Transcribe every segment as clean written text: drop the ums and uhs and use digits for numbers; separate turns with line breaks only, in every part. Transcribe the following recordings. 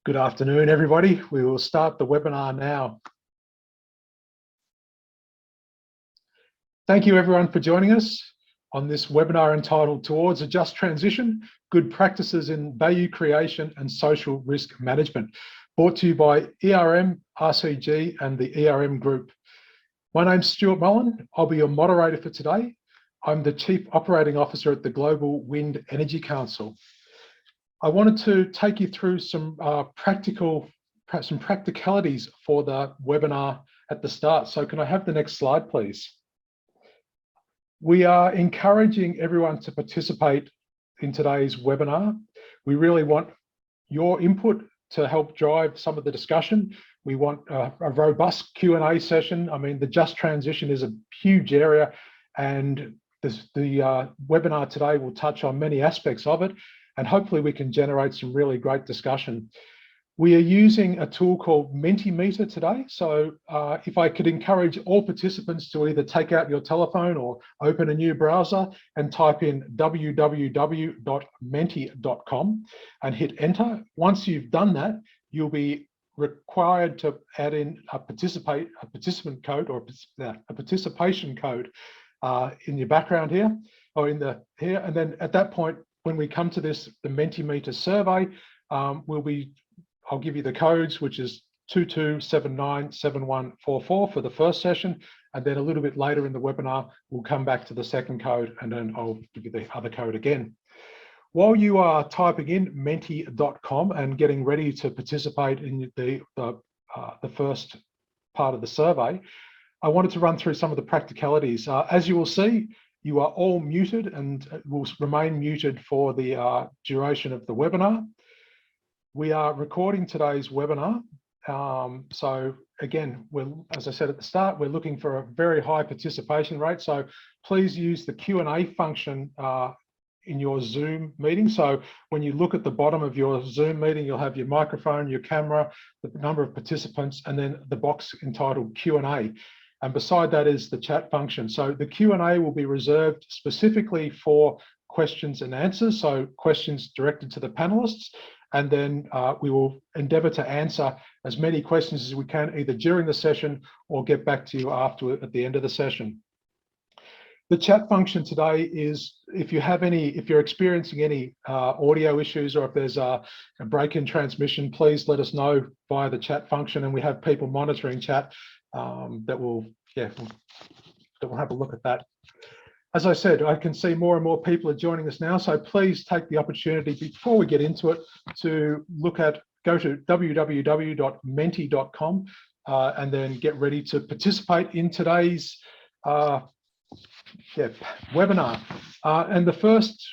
Good afternoon, everybody. We will start the webinar now. Thank you, everyone, for joining us on this webinar entitled Towards a Just Transition, Good Practices in Value Creation and Social Risk Management, brought to you by ERM, RCG and the ERM Group. My name's Stuart Mullen. I'll be your moderator for today. I'm the Chief Operating Officer at the Global Wind Energy Council. I wanted to take you through some practicalities for the webinar at the start. So can I have the next slide, please? We are encouraging everyone to participate in today's webinar. We really want your input to help drive some of the discussion. We want a robust Q&A session. I mean, the just transition is a huge area, and the webinar today will touch on many aspects of it. And hopefully we can generate some really great discussion. We are using a tool called Mentimeter today. So if I could encourage all participants to either take out your telephone or open a new browser and type in www.menti.com and hit enter. Once you've done that, you'll be required to add in a participant code or a participation code in your background here or in the here. And then at that point, when we come to this, the Mentimeter survey, I'll give you the codes, which is 22797144 for the first session. And then a little bit later in the webinar, we'll come back to the second code, and then I'll give you the other code again. While you are typing in menti.com and getting ready to participate in the first part of the survey, I wanted to run through some of the practicalities. As you will see, you are all muted and will remain muted for the duration of the webinar. We are recording today's webinar. So again, as I said at the start, we're looking for a very high participation rate. So please use the Q&A function in your Zoom meeting. So when you look at the bottom of your Zoom meeting, you'll have your microphone, your camera, the number of participants, and then the box entitled Q&A. And beside that is the chat function. So the Q&A will be reserved specifically for questions and answers, so questions directed to the panelists. And then we will endeavour to answer as many questions as we can, either during the session or get back to you at the end of the session. The chat function today is, if you're experiencing any audio issues, or if there's a break in transmission, please let us know via the chat function, and we have people monitoring chat that will have a look at that. As I said, I can see more and more people are joining us now, so please take the opportunity before we get into it to go to www.menti.com and then get ready to participate in today's webinar. And the first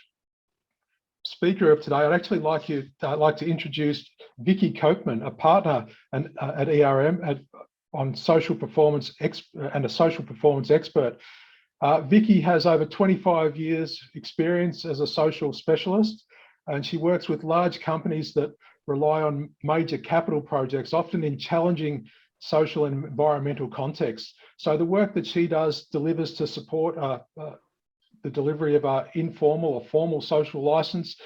speaker of today, I'd actually like to introduce Vicky Koopman, a partner at ERM on social performance and a social performance expert. Vicky has over 25 years experience as a social specialist, and she works with large companies that rely on major capital projects, often in challenging social and environmental contexts. So the work that she does delivers to support the delivery of an informal or formal social license,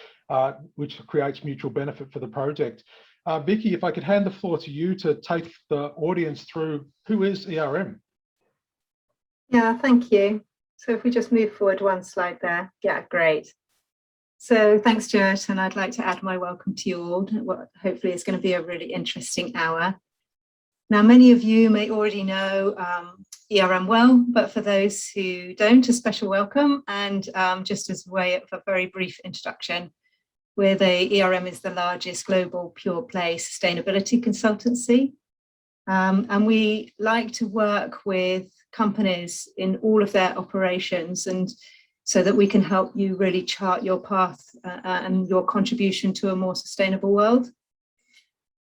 which creates mutual benefit for the project. Vicky, if I could hand the floor to you to take the audience through who is ERM.
Yeah, thank you. So if we just move forward one slide there. Yeah, great. So thanks, Stuart, and I'd like to add my welcome to you all. What hopefully is going to be a really interesting hour. Now, many of you may already know ERM well, but for those who don't, a special welcome. And just as a way of a very brief introduction, ERM is the largest global pure play sustainability consultancy. And we like to work with companies in all of their operations, and so that we can help you really chart your path and your contribution to a more sustainable world.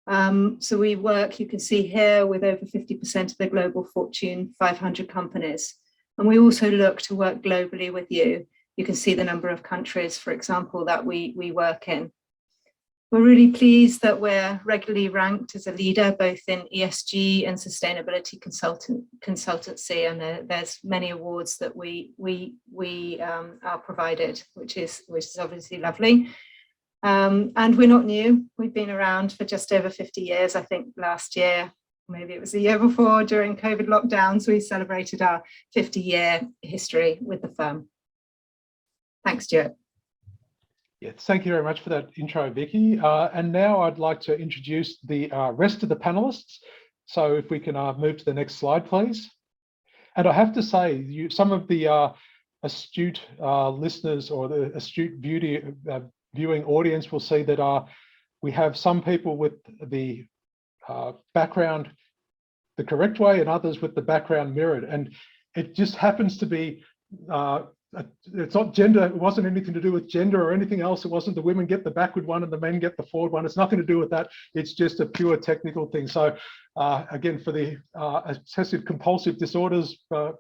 So we work, you can see here, with over 50% of the global Fortune 500 companies. And we also look to work globally with you. You can see the number of countries, for example, that we work in. We're really pleased that we're regularly ranked as a leader both in ESG and sustainability consultancy, and there's many awards that we are provided, which is obviously lovely. And we're not new. We've been around for just over 50 years. I think last year, maybe it was the year before, during COVID lockdowns, we celebrated our 50-year history with the firm. Thanks, Stuart.
Yes, thank you very much for that intro, Vicky. And now I'd like to introduce the rest of the panelists. So if we can move to the next slide, please. And I have to say, some of the astute listeners or the astute viewing audience will see that we have some people with the background the correct way and others with the background mirrored. And it just happens to be, it's not gender, it wasn't anything to do with gender or anything else. It wasn't the women get the backward one and the men get the forward one. It's nothing to do with that. It's just a pure technical thing. So again, for the obsessive compulsive disorders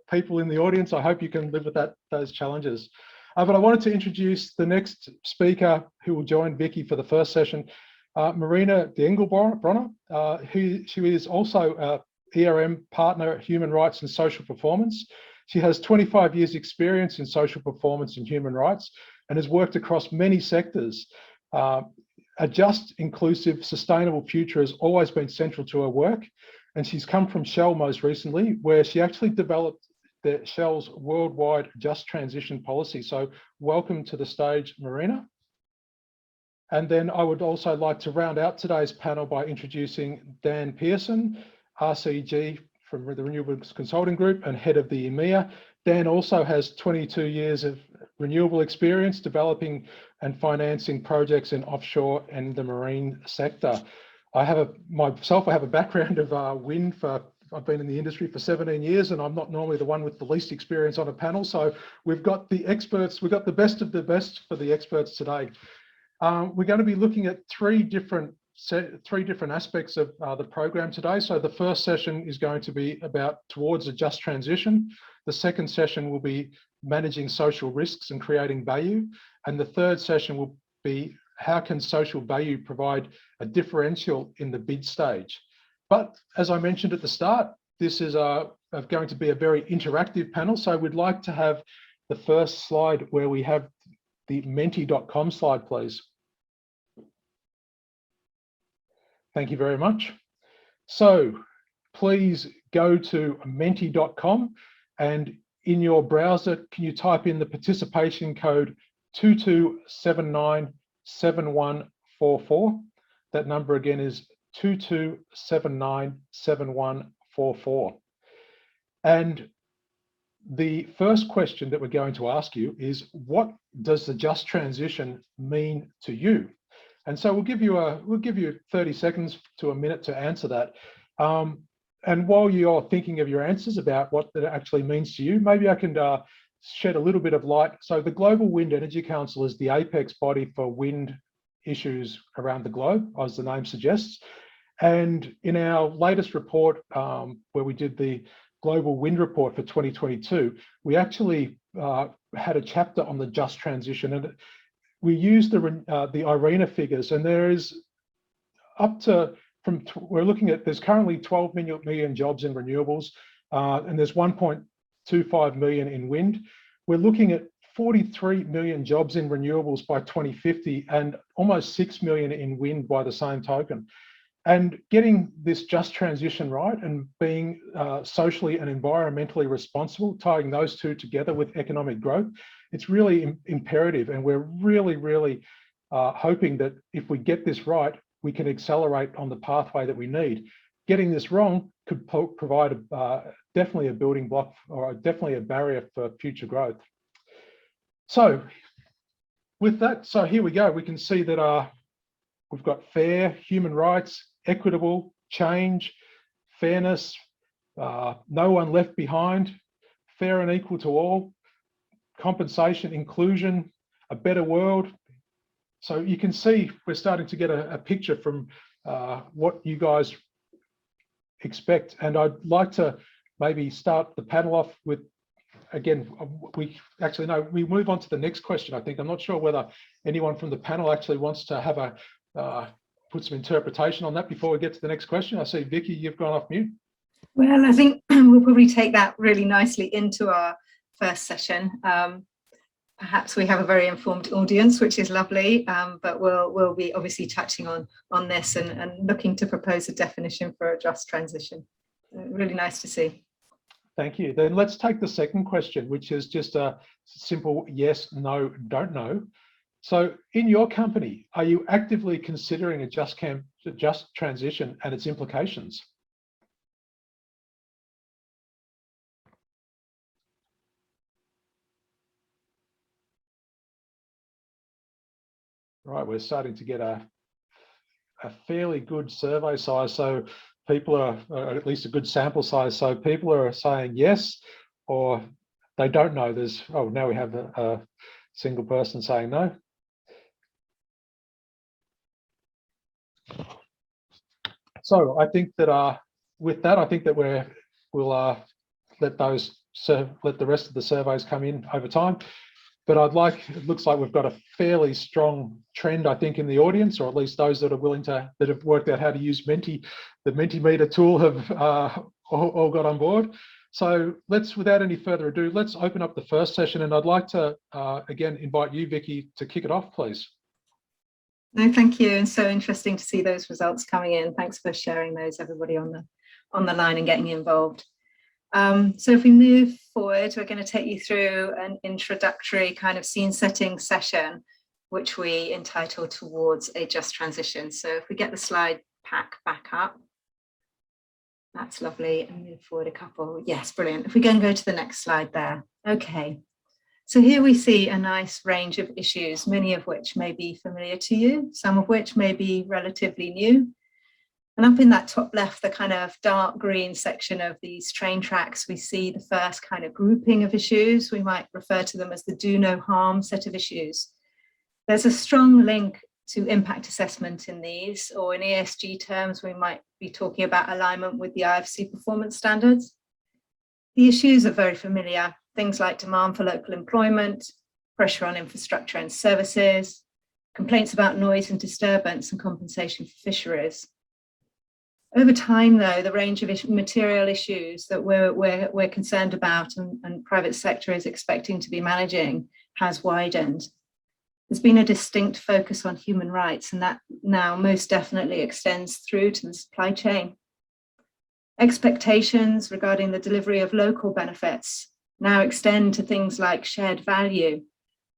people in the audience, I hope you can live with those challenges. But I wanted to introduce the next speaker who will join Vicky for the first session, Marina Diengelbronner. She is also a ERM partner at Human Rights and Social Performance. She has 25 years experience in social performance and human rights and has worked across many sectors. A just, inclusive, sustainable future has always been central to her work. And she's come from Shell most recently, where she actually developed Shell's worldwide just transition policy. So welcome to the stage, Marina. And then I would also like to round out today's panel by introducing Dan Pearson, RCG from the Renewables Consulting Group and head of the EMEA. Dan also has 22 years of renewable experience developing and financing projects in offshore and the marine sector. I have a background of wind. I've been in the industry for 17 years and I'm not normally the one with the least experience on a panel. So we've got the experts, we've got the best of the best for the experts today. We're going to be looking at three different aspects of the program today. So the first session is going to be about towards a just transition. The second session will be managing social risks and creating value. And the third session will be how can social value provide a differential in the bid stage. But as I mentioned at the start, this is going to be a very interactive panel. So we'd like to have the first slide where we have the menti.com slide, please. Thank you very much. So please go to menti.com and in your browser, can you type in the participation code 22797144? That number again is 22797144. And the first question that we're going to ask you is, what does the just transition mean to you? And so we'll give you 30 seconds to a minute to answer that. And while you're thinking of your answers about what that actually means to you, maybe I can shed a little bit of light. So the Global Wind Energy Council is the apex body for wind issues around the globe, as the name suggests. And in our latest report, where we did the Global Wind Report for 2022, we actually had a chapter on the just transition, and we used the IRENA figures, and there is we're looking at, there's currently 12 million jobs in renewables, and there's 1.25 million in wind. We're looking at 43 million jobs in renewables by 2050 and almost 6 million in wind by the same token. And getting this just transition right and being socially and environmentally responsible, tying those two together with economic growth, it's really imperative. And we're really hoping that if we get this right, we can accelerate on the pathway that we need. Getting this wrong could provide definitely a building block or definitely a barrier for future growth. So with that, so here we go. We can see that we've got fair, human rights, equitable, change, fairness, no one left behind, fair and equal to all, compensation, inclusion, a better world. So you can see we're starting to get a picture from what you guys expect. And I'd like to maybe start the panel off with, again, we move on to the next question, I think. I'm not sure whether anyone from the panel actually wants to have put some interpretation on that before we get to the next question. I see, Vicky, you've gone off mute.
Well, I think we'll probably take that really nicely into our first session. perhaps we have a very informed audience, which is lovely, but we'll be obviously touching on this and looking to propose a definition for a just transition. Really nice to see.
Thank you. Then let's take the second question, which is just a simple yes, no, don't know. So in your company, are you actively considering a just transition and its implications? Right, we're starting to get a fairly good survey size. So people are, or at least a good sample size. So people are saying yes, or they don't know. There's, oh, now we have a single person saying no. So I think that with that, I think that we'll let the rest of the surveys come in over time. But it looks like we've got a fairly strong trend, I think, in the audience, or at least those that are willing to, that have worked out how to use Menti, the Mentimeter tool, have all got on board. So without any further ado, let's open up the first session. And I'd like to, again, invite you, Vicky, to kick it off, please.
No, thank you. And so interesting to see those results coming in. Thanks for sharing those, everybody on the line and getting involved. So if we move forward, we're going to take you through an introductory kind of scene setting session, which we entitled Towards a Just Transition. So if we get the slide pack back up, that's lovely, and move forward a couple. Yes, brilliant. If we go to the next slide there. Okay. So here we see a nice range of issues, many of which may be familiar to you, some of which may be relatively new. And up in that top left, the kind of dark green section of these train tracks, we see the first kind of grouping of issues. We might refer to them as the do no harm set of issues. There's a strong link to impact assessment in these, or in ESG terms, we might be talking about alignment with the IFC performance standards. The issues are very familiar, things like demand for local employment, pressure on infrastructure and services, complaints about noise and disturbance, and compensation for fisheries. Over time, though, the range of material issues that we're concerned about and private sector is expecting to be managing has widened. There's been a distinct focus on human rights, and that now most definitely extends through to the supply chain. Expectations regarding the delivery of local benefits now extend to things like shared value,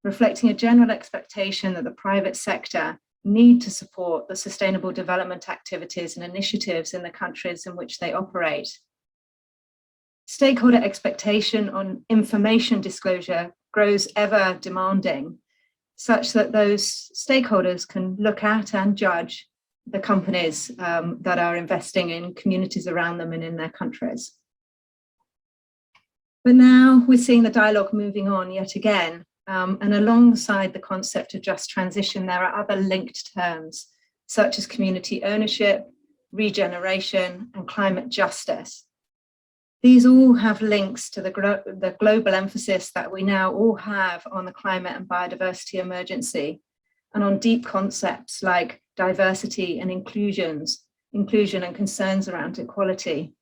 reflecting a general expectation that the private sector need to support the sustainable development activities and initiatives in the countries in which they operate. Stakeholder expectation on information disclosure grows ever demanding, such that those stakeholders can look at and judge the companies that are investing in communities around them and in their countries. But now we're seeing the dialogue moving on yet again. And alongside the concept of just transition, there are other linked terms, such as community ownership, regeneration, and climate justice. These all have links to the global emphasis that we now all have on the climate and biodiversity emergency, and on deep concepts like diversity and inclusion and concerns around equality.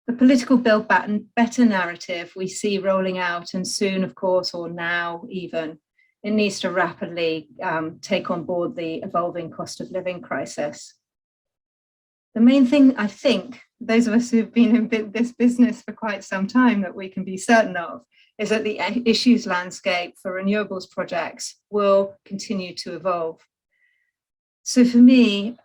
The political build better narrative we see rolling out, and soon, of course, or now even, it needs to rapidly take on board the evolving cost of living crisis. The main thing, I think, those of us who've been in this business for quite some time that we can be certain of, is that the issues landscape for renewables projects will continue to evolve. So for me,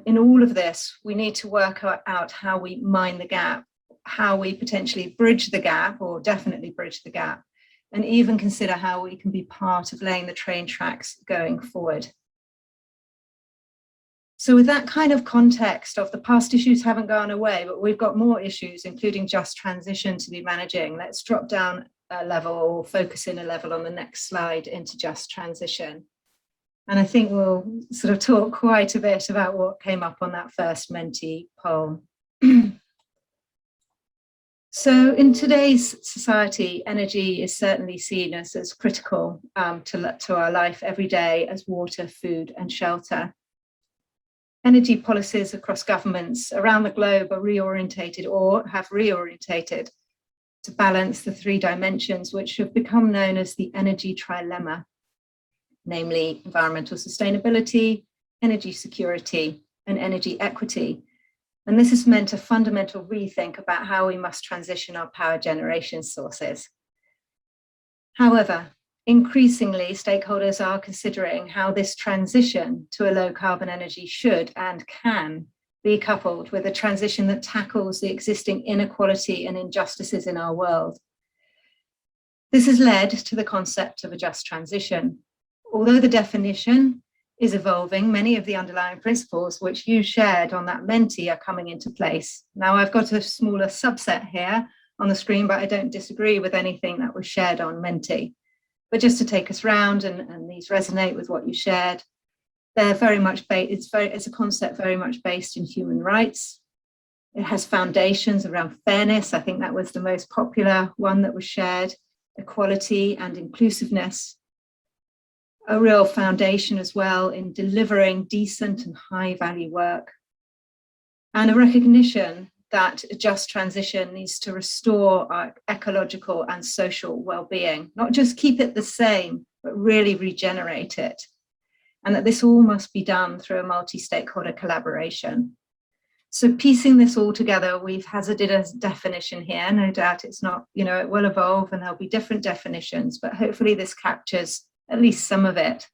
in all of this, we need to work out how we mine the gap, how we potentially bridge the gap, or definitely bridge the gap, and even consider how we can be part of laying the train tracks going forward. So with that kind of context of the past issues haven't gone away, but we've got more issues, including just transition, to be managing. Let's drop down a level, or focus in a level on the next slide into just transition. And I think we'll sort of talk quite a bit about what came up on that first Menti poll. So in today's society, energy is certainly seen as critical to our life every day as water, food, and shelter. Energy policies across governments around the globe are reorientated, or have reorientated, to balance the three dimensions which have become known as the energy trilemma, namely environmental sustainability, energy security, and energy equity. And this has meant a fundamental rethink about how we must transition our power generation sources. However, increasingly, stakeholders are considering how this transition to a low carbon energy should and can be coupled with a transition that tackles the existing inequality and injustices in our world. This has led to the concept of a just transition. Although the definition is evolving, many of the underlying principles which you shared on that Menti are coming into place. Now, I've got a smaller subset here on the screen, but I don't disagree with anything that was shared on Menti. But just to take us round, and these resonate with what you shared, they're very much it's a concept very much based in human rights. It has foundations around fairness. I think that was the most popular one that was shared, equality and inclusiveness. A real foundation as well in delivering decent and high value work, and a recognition that a just transition needs to restore our ecological and social well-being, not just keep it the same, but really regenerate it. And that this all must be done through a multi-stakeholder collaboration. So piecing this all together, we've hazarded a definition here. No doubt it's not, it will evolve and there'll be different definitions, but hopefully this captures at least some of it.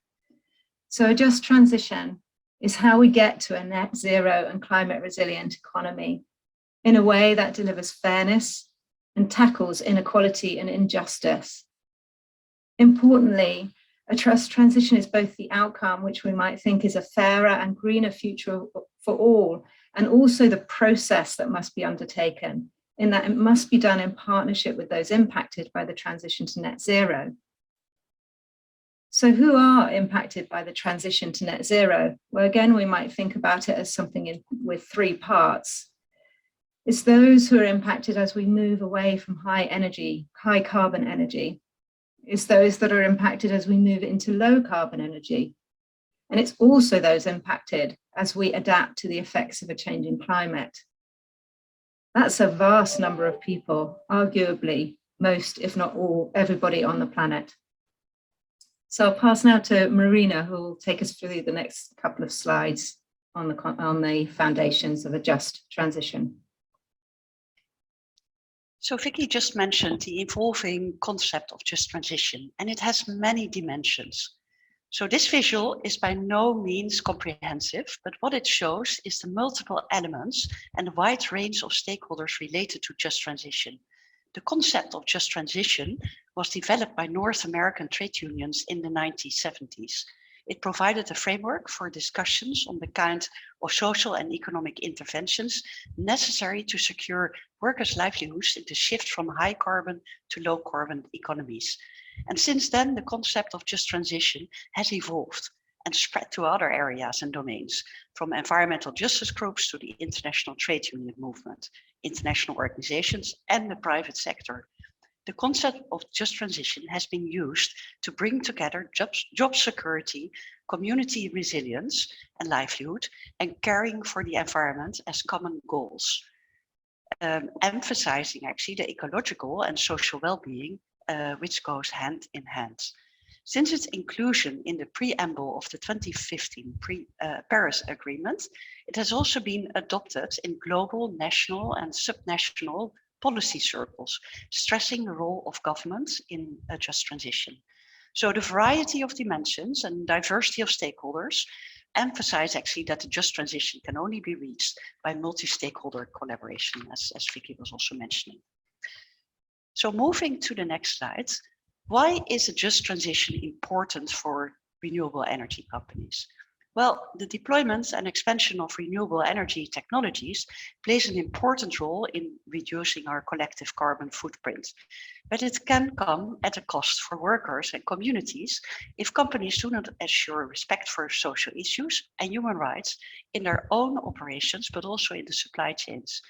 So a just transition is how we get to a net zero and climate resilient economy in a way that delivers fairness and tackles inequality and injustice. Importantly, a just transition is both the outcome, which we might think is a fairer and greener future for all, and also the process that must be undertaken, in that it must be done in partnership with those impacted by the transition to net zero. So who are impacted by the transition to net zero? Well, again, we might think about it as something with three parts. It's those who are impacted as we move away from high carbon energy. It's those that are impacted as we move into low carbon energy. And it's also those impacted as we adapt to the effects of a changing climate. That's a vast number of people, arguably most, if not all, everybody on the planet. So I'll pass now to Marina, who will take us through the next couple of slides on the foundations of a just transition.
So Vicky just mentioned the evolving concept of just transition, and it has many dimensions. So this visual is by no means comprehensive, but what it shows is the multiple elements and the wide range of stakeholders related to just transition. The concept of just transition was developed by North American trade unions in the 1970s. It provided a framework for discussions on the kind of social and economic interventions necessary to secure workers' livelihoods in the shift from high carbon to low carbon economies. And since then, the concept of just transition has evolved and spread to other areas and domains, from environmental justice groups to the international trade union movement, international organizations, and the private sector. The concept of just transition has been used to bring together job security, community resilience and livelihood, and caring for the environment as common goals, emphasizing actually the ecological and social well-being, which goes hand in hand. Since its inclusion in the preamble of the 2015 Paris Agreement, it has also been adopted in global, national and subnational policy circles, stressing the role of governments in a just transition. So the variety of dimensions and diversity of stakeholders emphasize actually that the just transition can only be reached by multi-stakeholder collaboration, as Vicky was also mentioning. So moving to the next slide, why is a just transition important for renewable energy companies? Well, the deployment and expansion of renewable energy technologies plays an important role in reducing our collective carbon footprint. But it can come at a cost for workers and communities if companies do not assure respect for social issues and human rights in their own operations, but also in the supply chains.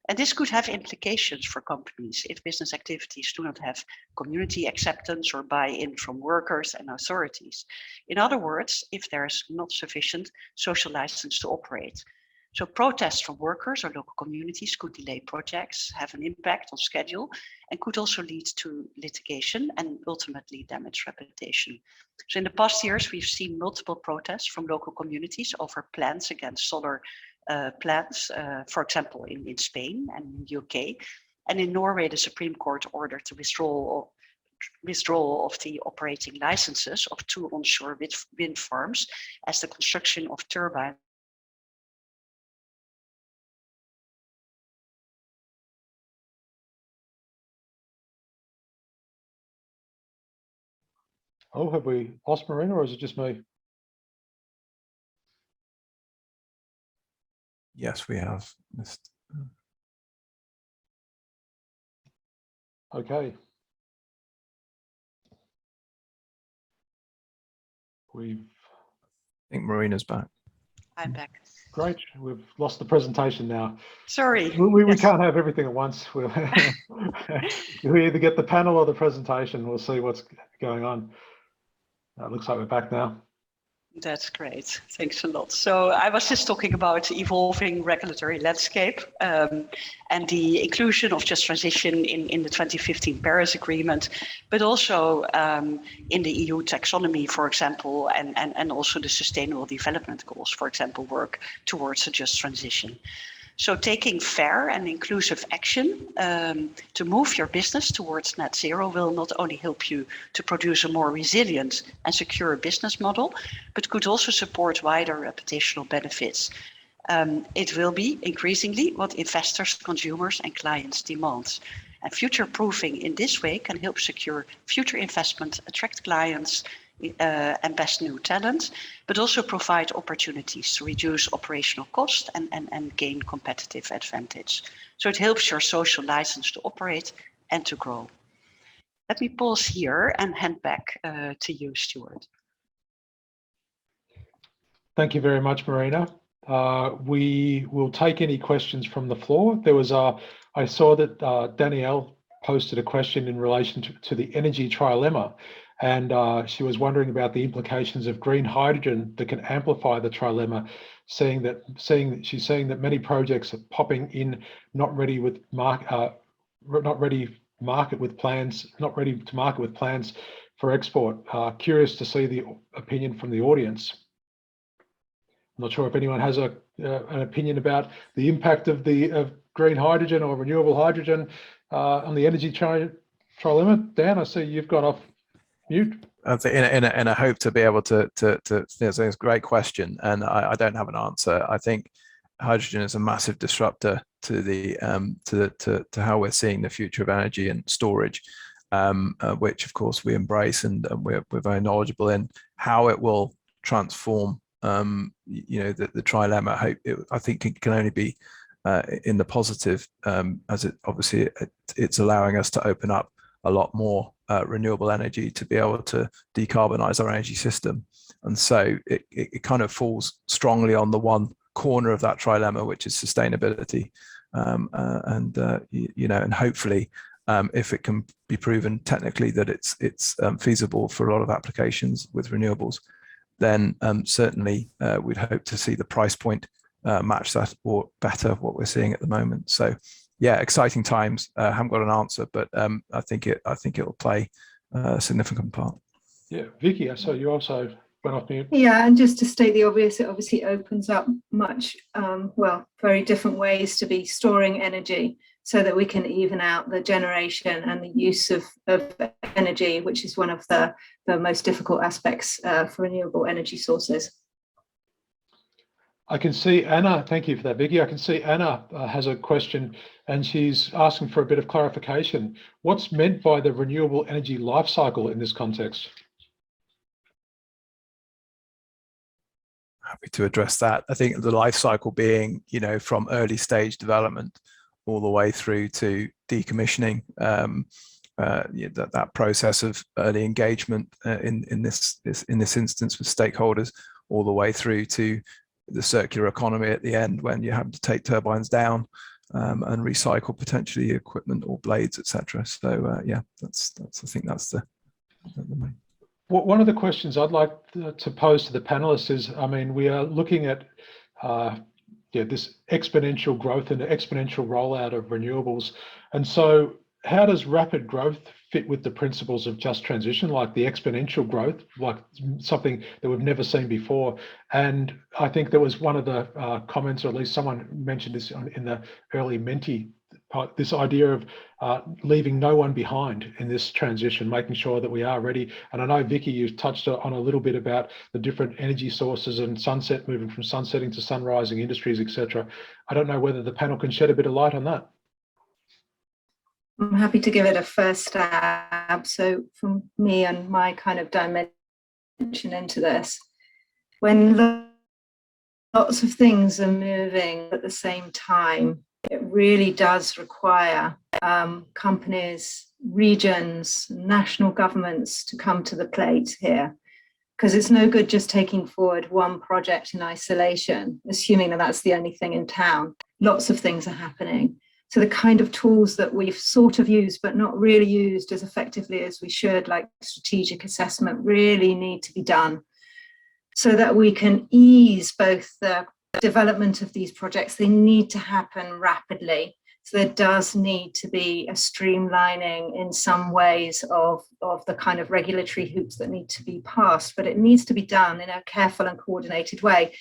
And this could have implications for companies if business activities do not have community acceptance or buy-in from workers and authorities. In other words, if there's not sufficient social license to operate. So protests from workers or local communities could delay projects, have an impact on schedule, and could also lead to litigation and ultimately damage reputation. So in the past years, we've seen multiple protests from local communities over plans against solar plants, for example, in Spain and in the UK. And in Norway, the Supreme Court ordered the withdrawal of the operating licenses of 2 onshore wind farms as the construction of turbines.
Oh, have we lost Marina, or is it just me?
Yes, we have missed.
Okay. I
think Marina's back.
I'm back.
Great. We've lost the presentation now.
Sorry.
We
Yes.
can't have everything at once. We either get the panel or the presentation. We'll see what's going on. It looks like we're back now.
That's great. Thanks a lot. So I was just talking about evolving regulatory landscape and the inclusion of just transition in the 2015 Paris Agreement, but also in the EU taxonomy, for example, and also the Sustainable Development Goals, for example, work towards a just transition. So taking fair and inclusive action to move your business towards net zero will not only help you to produce a more resilient and secure business model, but could also support wider reputational benefits. It will be increasingly what investors, consumers and clients demand. And future-proofing in this way can help secure future investment, attract clients, and best new talent, but also provide opportunities to reduce operational cost and gain competitive advantage. So it helps your social license to operate and to grow. Let me pause here and hand back to you, Stuart.
Thank you very much, Marina. We will take any questions from the floor. There was I saw that Danielle posted a question in relation to the energy trilemma. And she was wondering about the implications of green hydrogen that can amplify the trilemma, she's saying that many projects are popping in, not ready to market with plans for export. Curious to see the opinion from the audience. I'm not sure if anyone has an opinion about the impact of green hydrogen or renewable hydrogen on the energy trilemma. Dan, I see you've got off mute.
In a hope to be able to so it's a great question, and I don't have an answer. I think hydrogen is a massive disruptor to the to how we're seeing the future of energy and storage, which of course we embrace, and we're very knowledgeable in how it will transform. The trilemma. I think it can only be in the positive, as it obviously it's allowing us to open up a lot more renewable energy to be able to decarbonize our energy system. And so it kind of falls strongly on the one corner of that trilemma, which is sustainability. And hopefully if it can be proven technically that it's feasible for a lot of applications with renewables, then certainly we'd hope to see the price point match that or better what we're seeing at the moment. So yeah, exciting times. Haven't got an answer, but I think it'll play a significant part.
Yeah, Vicky, I saw you also went off mute.
Yeah, and just to state the obvious, it obviously opens up much, very different ways to be storing energy so that we can even out the generation and the use of energy, which is one of the most difficult aspects for renewable energy sources.
I can see Anna, thank you for that, Vicky. I can see Anna has a question and she's asking for a bit of clarification. What's meant by the renewable energy life cycle in this context?
Happy to address that. I think the life cycle being, from early stage development all the way through to decommissioning, that process of early engagement in this instance with stakeholders, all the way through to the circular economy at the end when you have to take turbines down and recycle potentially equipment or blades, etc. So yeah, I think that's the main.
One of the questions I'd like to pose to the panelists is, I mean, we are looking at this exponential growth and exponential rollout of renewables. And so how does rapid growth fit with the principles of just transition, like the exponential growth, like something that we've never seen before? And I think there was one of the comments, or at least someone mentioned this in the early Menti part, this idea of leaving no one behind in this transition, making sure that we are ready. And I know, Vicky, you touched on a little bit about the different energy sources and sunset, moving from sunsetting to sunrising industries, etc. I don't know whether the panel can shed a bit of light on that.
I'm happy to give it a first stab. So from me and my kind of dimension into this, when lots of things are moving at the same time, it really does require companies, regions, national governments to come to the plate here, because it's no good just taking forward one project in isolation, assuming that that's the only thing in town. Lots of things are happening. So the kind of tools that we've sort of used, but not really used as effectively as we should, like strategic assessment, really need to be done so that we can ease both the development of these projects. They need to happen rapidly. So there does need to be a streamlining in some ways of the kind of regulatory hoops that need to be passed, but it needs to be done in a careful and coordinated way.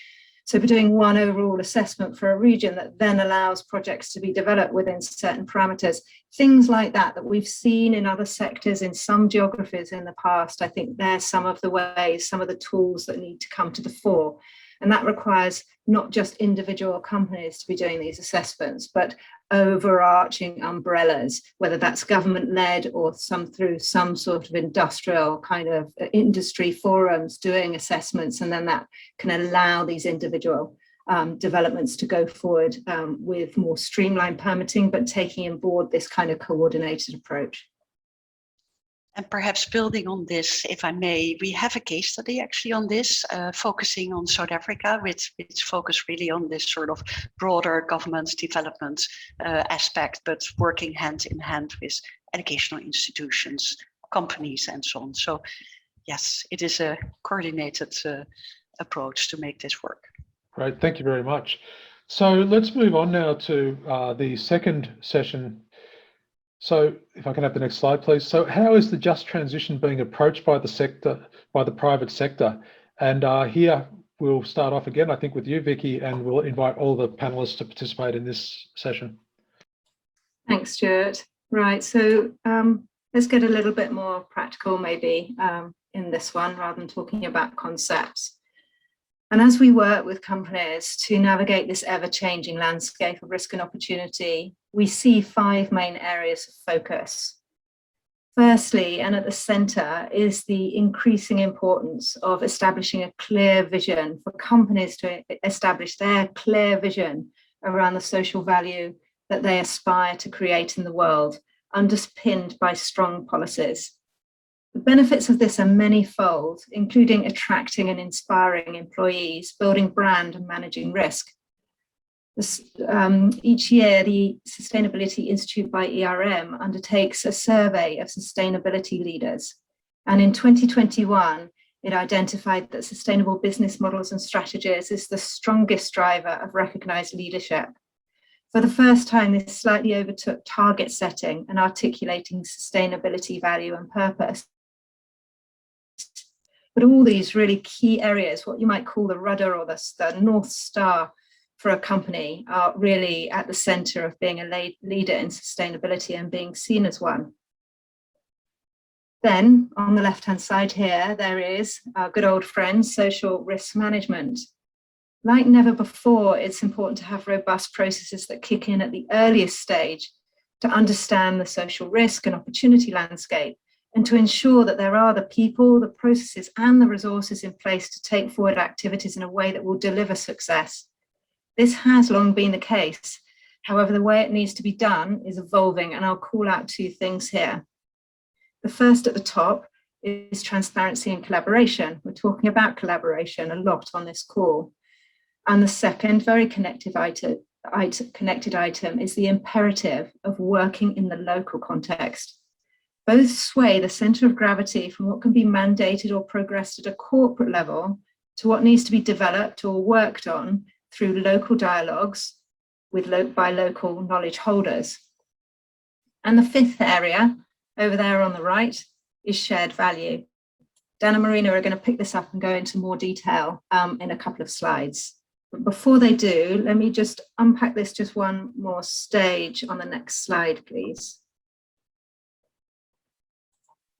So we're doing one overall assessment for a region that then allows projects to be developed within certain parameters. Things like that we've seen in other sectors, in some geographies in the past. I think there's some of the ways, some of the tools that need to come to the fore. And that requires not just individual companies to be doing these assessments, but overarching umbrellas, whether that's government-led or through some sort of industrial kind of industry forums doing assessments, and then that can allow these individual developments to go forward with more streamlined permitting, but taking on board this kind of coordinated approach.
And perhaps building on this, if I may, we have a case study actually on this, focusing on South Africa, which focus really on this sort of broader government development aspect, but working hand in hand with educational institutions, companies, and so on. So yes, it is a coordinated approach to make this work.
Great, thank you very much. So let's move on now to the second session. So if I can have the next slide, please. So how is the just transition being approached by the sector, by the private sector? And here we'll start off again, I think, with you, Vicky, and we'll invite all the panelists to participate in this session.
Thanks, Stuart. Right, so let's get a little bit more practical maybe in this one, rather than talking about concepts. And as we work with companies to navigate this ever-changing landscape of risk and opportunity, we see 5 main areas of focus. Firstly, and at the center, is the increasing importance of establishing a clear vision for companies to establish their clear vision around the social value that they aspire to create in the world, underpinned by strong policies. The benefits of this are many-fold, including attracting and inspiring employees, building brand and managing risk. Each year, the Sustainability Institute by ERM undertakes a survey of sustainability leaders. And in 2021, it identified that sustainable business models and strategies is the strongest driver of recognized leadership. For the first time, this slightly overtook target setting and articulating sustainability value and purpose. But all these really key areas, what you might call the rudder or the North Star for a company, are really at the center of being a leader in sustainability and being seen as one. Then on the left-hand side here, there is our good old friend, social risk management. Like never before, it's important to have robust processes that kick in at the earliest stage to understand the social risk and opportunity landscape, and to ensure that there are the people, the processes, and the resources in place to take forward activities in a way that will deliver success. This has long been the case. However, the way it needs to be done is evolving, and I'll call out 2 things here. The first at the top is transparency and collaboration. We're talking about collaboration a lot on this call. And the second, very connected item is the imperative of working in the local context. Both sway the center of gravity from what can be mandated or progressed at a corporate level to what needs to be developed or worked on through local dialogues by local knowledge holders. And the fifth area over there on the right is shared value. Dan and Marina are going to pick this up and go into more detail in a couple of slides. But before they do, let me just unpack this just one more stage on the next slide, please.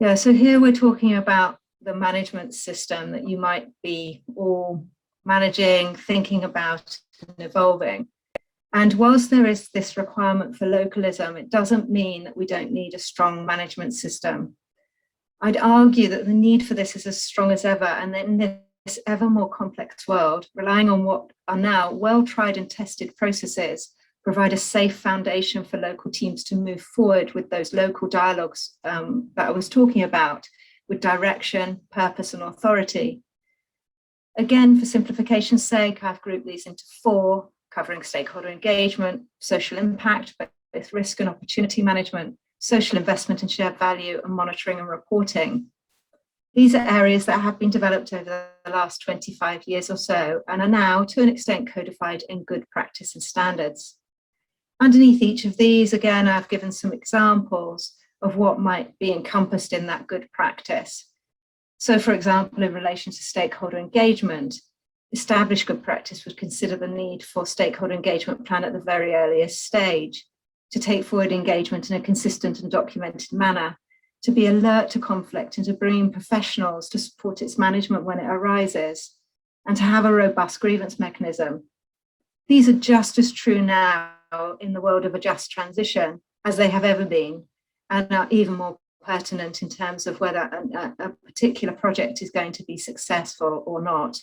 Yeah, so here we're talking about the management system that you might be all managing, thinking about, and evolving. And whilst there is this requirement for localism, it doesn't mean that we don't need a strong management system. I'd argue that the need for this is as strong as ever, and that in this ever more complex world, relying on what are now well-tried and tested processes provide a safe foundation for local teams to move forward with those local dialogues that I was talking about, with direction, purpose, and authority. Again, for simplification's sake, I've grouped these into 4, covering stakeholder engagement, social impact, both risk and opportunity management, social investment and shared value, and monitoring and reporting. These are areas that have been developed over the last 25 years or so and are now, to an extent, codified in good practice and standards. Underneath each of these, again, I've given some examples of what might be encompassed in that good practice. So, for example, in relation to stakeholder engagement, established good practice would consider the need for stakeholder engagement plan at the very earliest stage, to take forward engagement in a consistent and documented manner, to be alert to conflict and to bring in professionals to support its management when it arises, and to have a robust grievance mechanism. These are just as true now in the world of a just transition as they have ever been, and are even more pertinent in terms of whether a particular project is going to be successful or not.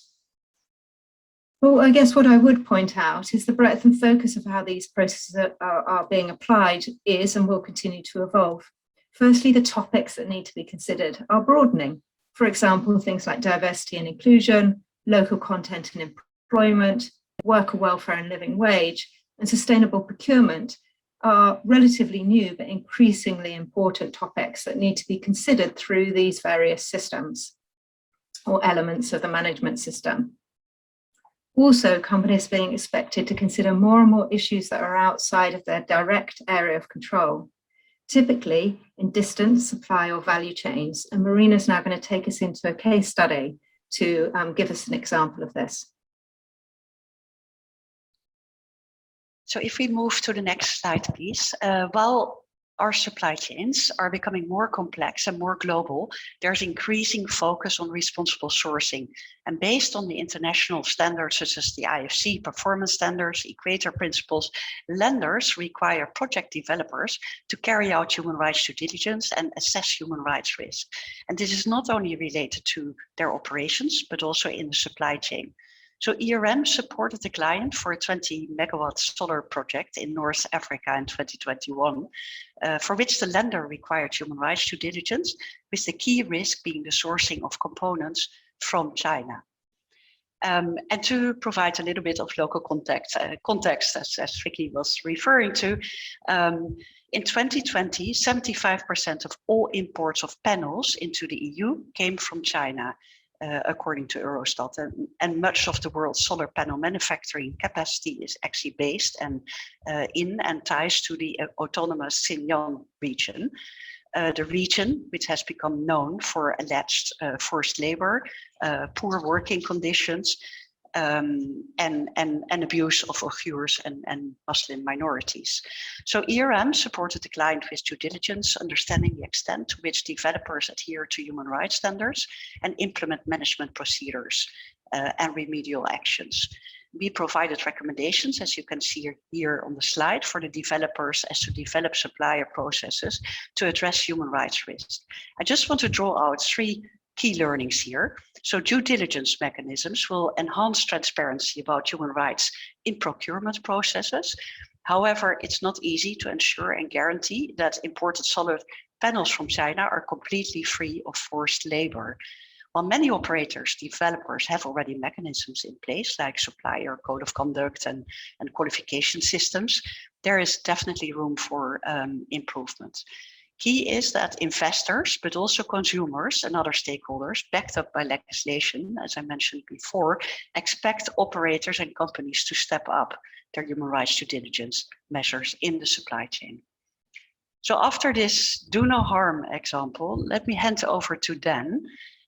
Well, I guess what I would point out is the breadth and focus of how these processes are being applied is and will continue to evolve. Firstly, the topics that need to be considered are broadening. For example, things like diversity and inclusion, local content and employment, worker welfare and living wage, and sustainable procurement are relatively new but increasingly important topics that need to be considered through these various systems or elements of the management system. Also, companies are being expected to consider more and more issues that are outside of their direct area of control, typically in distant supply or value chains. And Marina's now going to take us into a case study to give us an example of this.
So if we move to the next slide, please. While our supply chains are becoming more complex and more global, there's increasing focus on responsible sourcing. And based on the international standards such as the IFC performance standards, Equator principles, lenders require project developers to carry out human rights due diligence and assess human rights risk. And this is not only related to their operations, but also in the supply chain. So ERM supported the client for a 20 megawatt solar project in North Africa in 2021, for which the lender required human rights due diligence, with the key risk being the sourcing of components from China. And to provide a little bit of local context as Vicky was referring to, in 2020, 75% of all imports of panels into the EU came from China. According to Eurostat, and much of the world's solar panel manufacturing capacity is actually based in and ties to the autonomous Xinjiang region, the region which has become known for alleged forced labor, poor working conditions, and abuse of Uyghurs and Muslim minorities. So ERM supported the client with due diligence, understanding the extent to which developers adhere to human rights standards and implement management procedures and remedial actions. We provided recommendations, as you can see here on the slide, for the developers as to develop supplier processes to address human rights risks. I just want to draw out 3 key learnings here. So due diligence mechanisms will enhance transparency about human rights in procurement processes. However, it's not easy to ensure and guarantee that imported solar panels from China are completely free of forced labor. While many operators, developers have already mechanisms in place like supplier code of conduct and qualification systems, there is definitely room for improvement. Key is that investors, but also consumers and other stakeholders, backed up by legislation, as I mentioned before, expect operators and companies to step up their human rights due diligence measures in the supply chain. So after this do no harm example, let me hand over to Dan,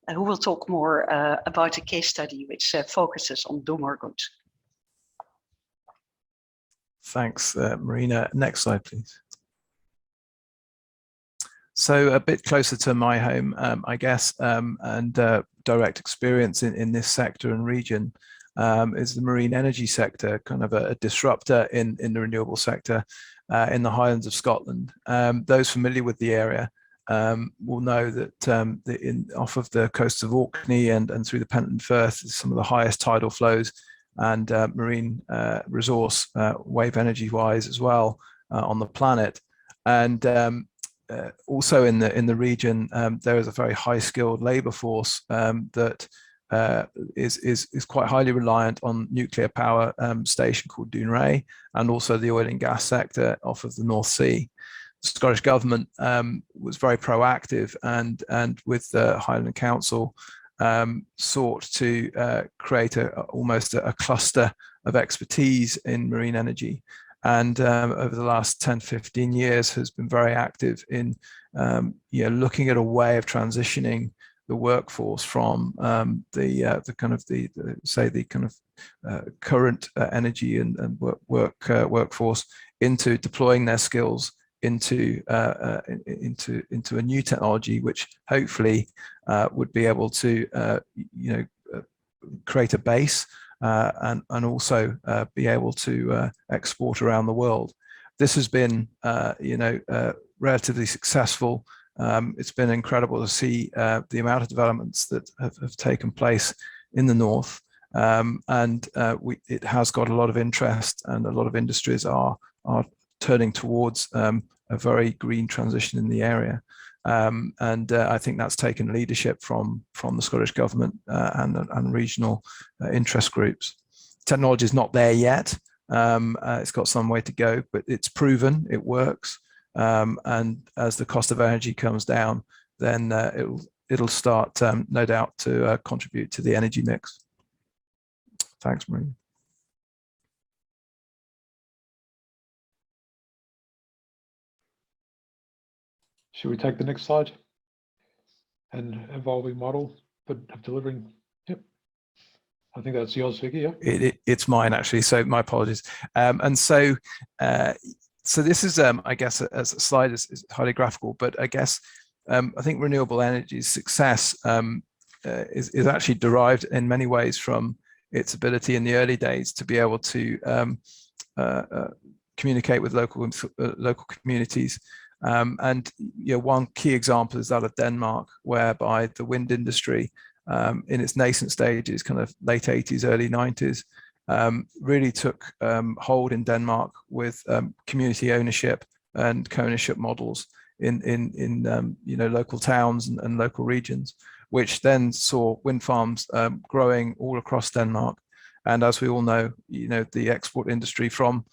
who will talk more about a case study which focuses on do more good.
Thanks, Marina. Next slide, please. So a bit closer to my home, I guess, and direct experience in this sector and region is the marine energy sector, kind of a disruptor in the renewable sector in the Highlands of Scotland. Those familiar with the area will know that off of the coasts of Orkney and through the Pentland Firth is some of the highest tidal flows and marine resource wave energy wise as well on the planet. And also in the region, there is a very high skilled labor force that is quite highly reliant on nuclear power station called Dounreay, and also the oil and gas sector off of the North Sea. The Scottish government was very proactive and with the Highland Council sought to create almost a cluster of expertise in marine energy. And over the last 10, 15 years has been very active in looking at a way of transitioning the workforce from current energy and workforce into deploying their skills into a new technology, which hopefully would be able to create a base and also be able to export around the world. This has been relatively successful. It's been incredible to see the amount of developments that have taken place in the north, and it has got a lot of interest, and a lot of industries are turning towards a very green transition in the area. I think that's taken leadership from the Scottish government and regional interest groups. Technology is not there yet. It's got some way to go, but it's proven it works. And as the cost of energy comes down, then it'll start, no doubt, to contribute to the energy mix. Thanks, Marie.
Should we take the next slide? An evolving model for delivering. Yep. I think that's yours, Vicky. Yeah.
It's mine actually. So my apologies. So this is, I guess, as a slide is highly graphical, but I guess I think renewable energy's success is actually derived in many ways from its ability in the early days to be able to communicate with local communities. And one key example is that of Denmark, whereby the wind industry in its nascent stages, kind of late 80s, early 90s, really took hold in Denmark with community ownership and co-ownership models in local towns and local regions, which then saw wind farms growing all across Denmark. And as we all know, the export industry from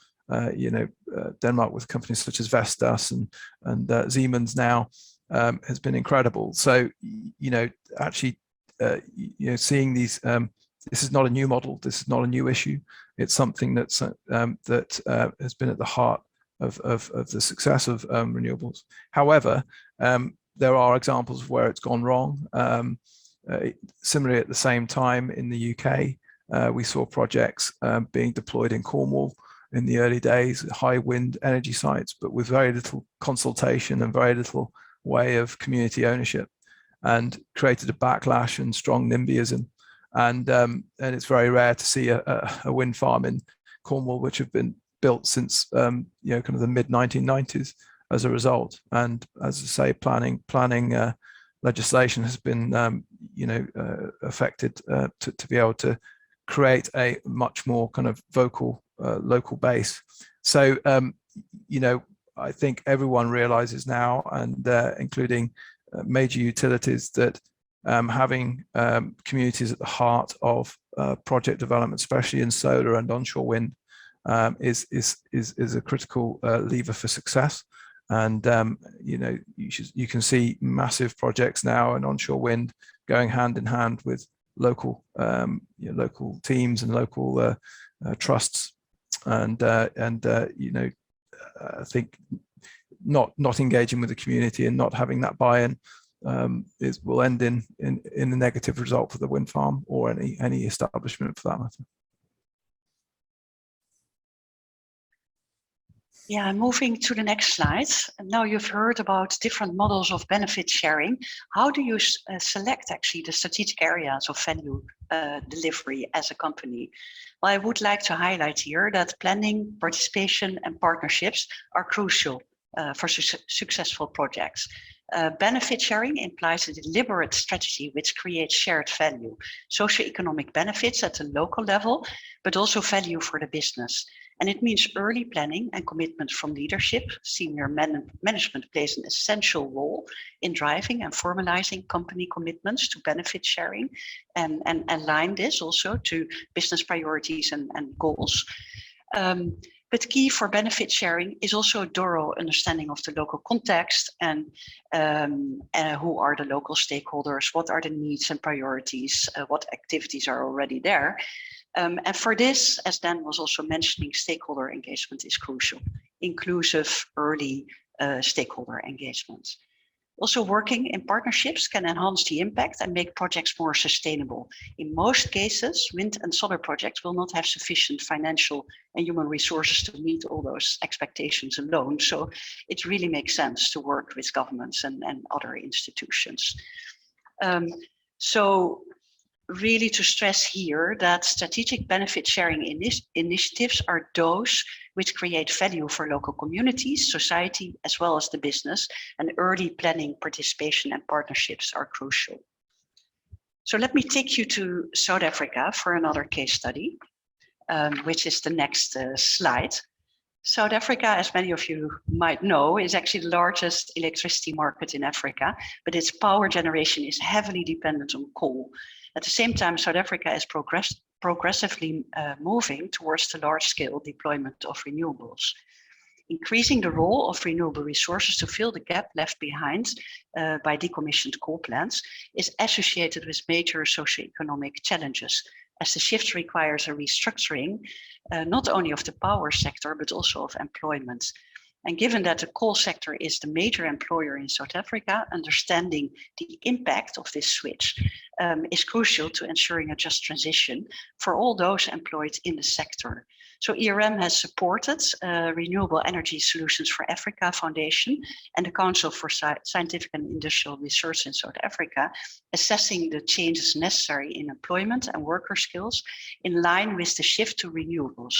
Denmark with companies such as Vestas and Siemens now has been incredible. So actually seeing these, this is not a new model. This is not a new issue. It's something that's that has been at the heart of the success of renewables. However, there are examples where it's gone wrong. Similarly, at the same time in the UK, we saw projects being deployed in Cornwall in the early days, high wind energy sites, but with very little consultation and very little way of community ownership, and created a backlash and strong NIMBYism. And it's very rare to see a wind farm in Cornwall which have been built since kind of the mid 1990s as a result. And as I say, planning legislation has been affected to be able to create a much more kind of vocal local base. So I think everyone realizes now, and including major utilities, that having communities at the heart of project development, especially in solar and onshore wind, is a critical lever for success. And you can see massive projects now and onshore wind going hand in hand with local local teams and local trusts, and I think not engaging with the community and not having that buy-in will end in a negative result for the wind farm or any establishment for that matter.
Yeah, moving to the next slide. And now you've heard about different models of benefit sharing. How do you select actually the strategic areas of value delivery as a company? Well, I would like to highlight here that planning, participation, and partnerships are crucial for successful projects. Benefit sharing implies a deliberate strategy which creates shared value, socio-economic benefits at the local level, but also value for the business. And it means early planning and commitment from leadership. Senior management plays an essential role in driving and formalizing company commitments to benefit sharing and align this also to business priorities and goals. But key for benefit sharing is also a thorough understanding of the local context and who are the local stakeholders, what are the needs and priorities, what activities are already there. And for this, as Dan was also mentioning, stakeholder engagement is crucial. Inclusive, early stakeholder engagement. Also, working in partnerships can enhance the impact and make projects more sustainable. In most cases, wind and solar projects will not have sufficient financial and human resources to meet all those expectations alone. So it really makes sense to work with governments and other institutions. So really to stress here that strategic benefit sharing initiatives are those which create value for local communities, society, as well as the business, and early planning, participation, and partnerships are crucial. So let me take you to South Africa for another case study, which is the next slide. South Africa, as many of you might know, is actually the largest electricity market in Africa, but its power generation is heavily dependent on coal. At the same time, South Africa is progressively moving towards the large-scale deployment of renewables. Increasing the role of renewable resources to fill the gap left behind by decommissioned coal plants is associated with major socio-economic challenges, as the shift requires a restructuring not only of the power sector, but also of employment. And given that the coal sector is the major employer in South Africa, understanding the impact of this switch is crucial to ensuring a just transition for all those employed in the sector. So ERM has supported Renewable Energy Solutions for Africa Foundation and the Council for Scientific and Industrial Research in South Africa, assessing the changes necessary in employment and worker skills in line with the shift to renewables.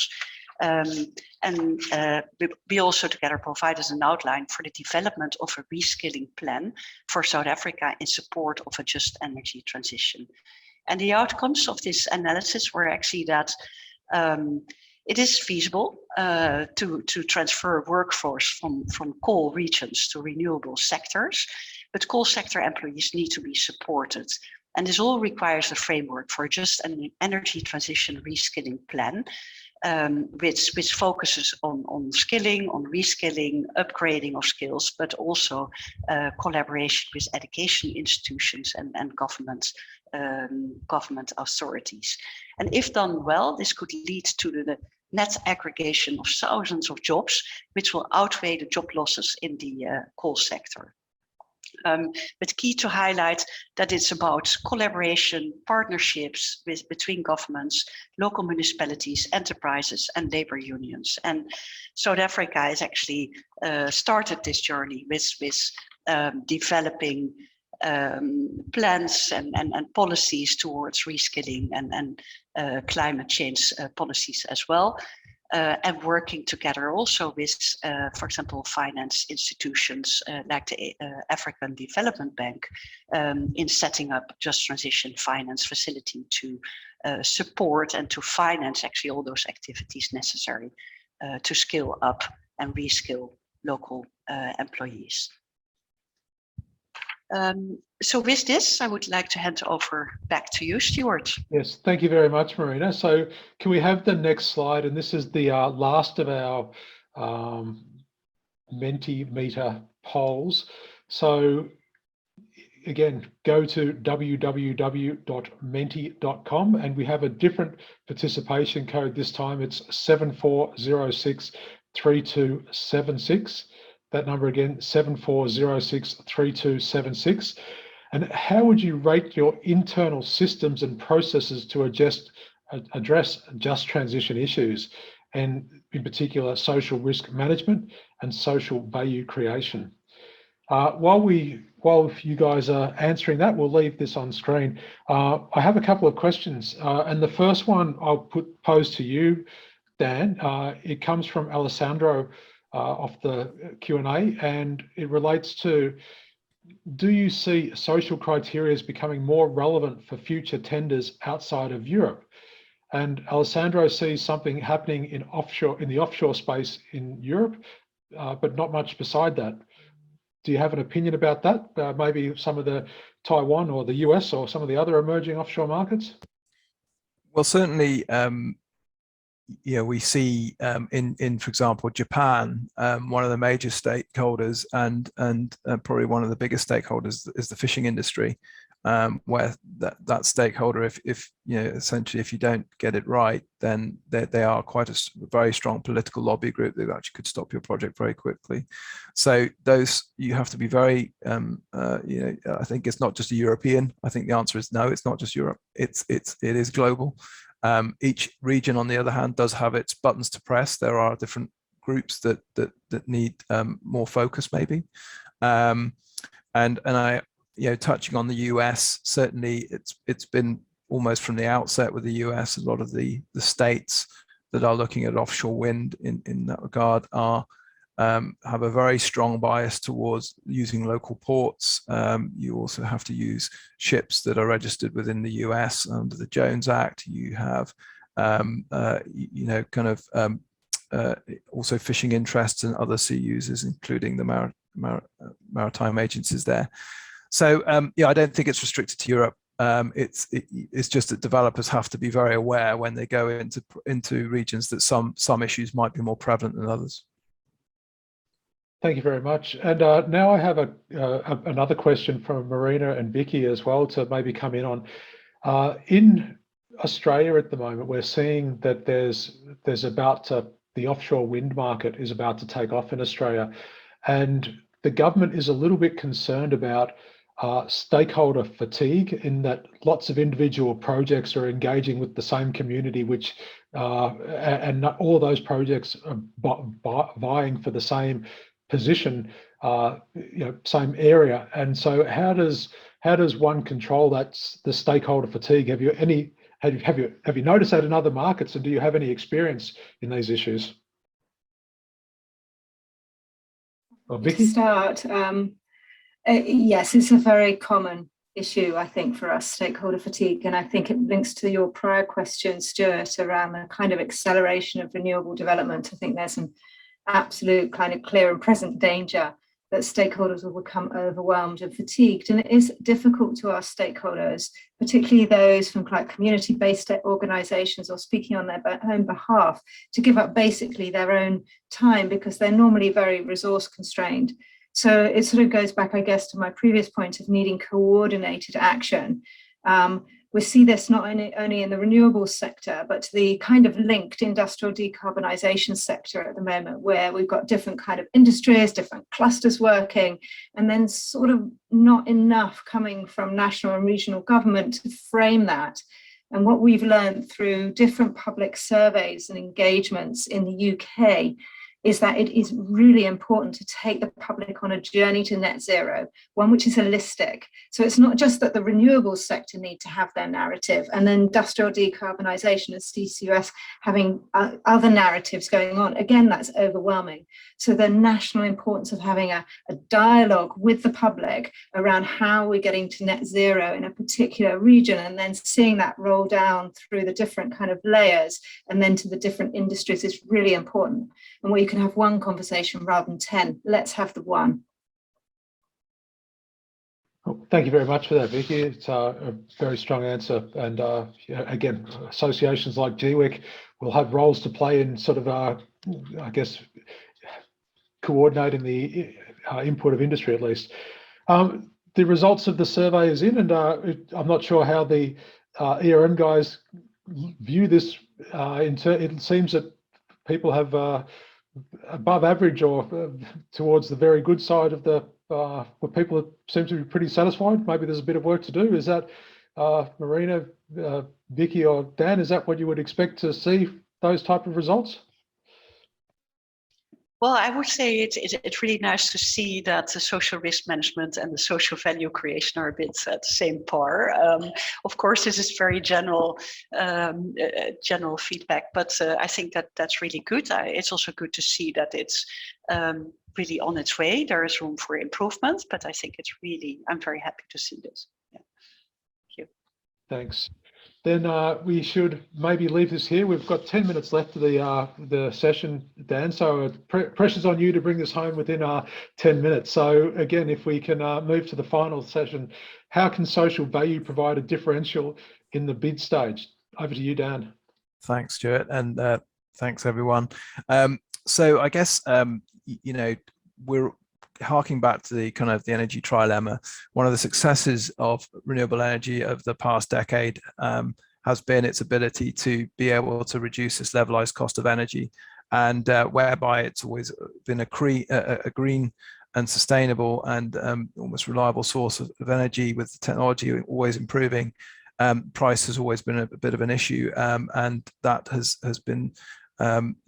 We also together provided an outline for the development of a reskilling plan for South Africa in support of a just energy transition. And the outcomes of this analysis were actually that it is feasible to transfer workforce from coal regions to renewable sectors, but coal sector employees need to be supported. And this all requires a framework for just an energy transition reskilling plan, which focuses on skilling, on reskilling, upgrading of skills, but also collaboration with education institutions and government authorities. And if done well, this could lead to the net aggregation of thousands of jobs, which will outweigh the job losses in the coal sector. But key to highlight that it's about collaboration, partnerships between governments, local municipalities, enterprises, and labor unions. And South Africa has actually started this journey with developing plans and policies towards reskilling and climate change policies as well. And working together also with, for example, finance institutions like the African Development Bank in setting up just transition finance facility to support and to finance actually all those activities necessary to scale up and reskill local employees. So with this, I would like to hand over back to you, Stuart.
Yes, thank you very much, Marina. So can we have the next slide? And this is the last of our Mentimeter polls. So again, go to www.menti.com and we have a different participation code this time. It's 74063276. That number again, 74063276. And how would you rate your internal systems and processes to address just transition issues, and in particular, social risk management and social value creation? While you guys are answering that, we'll leave this on screen. I have a couple of questions, and the first one I'll pose to you, Dan. It comes from Alessandro off the Q&A, and it relates to: do you see social criteria as becoming more relevant for future tenders outside of Europe? And Alessandro sees something happening in the offshore space in Europe, but not much beside that. Do you have an opinion about that? Maybe some of the Taiwan or the US or some of the other emerging offshore markets?
Well, certainly, we see in, for example, Japan, one of the major stakeholders and probably one of the biggest stakeholders is the fishing industry, where that stakeholder, if essentially if you don't get it right, then they are quite a very strong political lobby group that actually could stop your project very quickly. So those, you have to be very, I think it's not just a European. I think the answer is no, it's not just Europe. It is global. Each region, on the other hand, does have its buttons to press. There are different groups that need more focus, maybe. And I, touching on the US, certainly it's been almost from the outset with the US. A lot of the states that are looking at offshore wind in that regard have a very strong bias towards using local ports. You also have to use ships that are registered within the US under the Jones Act. You have, also fishing interests and other sea users, including the maritime agencies there. So I don't think it's restricted to Europe. It's just that developers have to be very aware when they go into regions that some issues might be more prevalent than others.
Thank you very much. And now I have another question from Marina and Vicky as well to maybe come in on. In Australia at the moment, we're seeing that there's the offshore wind market is about to take off in Australia, and the government is a little bit concerned about stakeholder fatigue, in that lots of individual projects are engaging with the same community, which and not all those projects are vying for the same position, same area. And so how does one control the stakeholder fatigue? Have you noticed that in other markets, and do you have any experience in these issues? Well, Vicky?
To start, yes, it's a very common issue, I think, for us, stakeholder fatigue. And I think it links to your prior question, Stuart, around the kind of acceleration of renewable development. I think there's an absolute kind of clear and present danger that stakeholders will become overwhelmed and fatigued. And it is difficult to our stakeholders, particularly those from like community-based organizations or speaking on their own behalf, to give up basically their own time, because they're normally very resource constrained. So it sort of goes back, I guess, to my previous point of needing coordinated action. We see this not only in the renewables sector, but the kind of linked industrial decarbonisation sector at the moment, where we've got different kind of industries, different clusters working, and then sort of not enough coming from national and regional government to frame that. And what we've learned through different public surveys and engagements in the UK is that it is really important to take the public on a journey to net zero, one which is holistic. So it's not just that the renewables sector need to have their narrative, and then industrial decarbonisation and CCUS having other narratives going on. Again, that's overwhelming. So the national importance of having a dialogue with the public around how we're getting to net zero in a particular region, and then seeing that roll down through the different kind of layers and then to the different industries is really important. And where you can have one conversation rather than 10, let's have the one.
Thank you very much for that, Vicky. It's a very strong answer. And again, associations like GWIC will have roles to play in sort of, I guess, coordinating the input of industry at least. The results of the survey is in, and I'm not sure how the ERM guys view this. It seems that people have above average or towards the very good side of the where people seem to be pretty satisfied. Maybe there's a bit of work to do. Is that Marina, Vicky, or Dan? Is that what you would expect to see, those type of results?
Well, I would say it's really nice to see that the social risk management and the social value creation are a bit at the same par. Of course, this is very general feedback, but I think that's really good. It's also good to see that it's really on its way. There is room for improvement, but I think it's really, I'm very happy to see this. Yeah. Thank you.
Thanks. Then we should maybe leave this here. We've got 10 minutes left of the session, Dan, so pressure's on you to bring this home within 10 minutes. So again, if we can move to the final session, how can social value provide a differential in the bid stage? Over to you, Dan.
Thanks, Stuart, and thanks everyone. So I guess, you know, we're harking back to the kind of the energy trilemma. One of the successes of renewable energy over the past decade has been its ability to be able to reduce its levelized cost of energy, and whereby it's always been a green and sustainable and almost reliable source of energy, with the technology always improving. Price has always been a bit of an issue, and that has been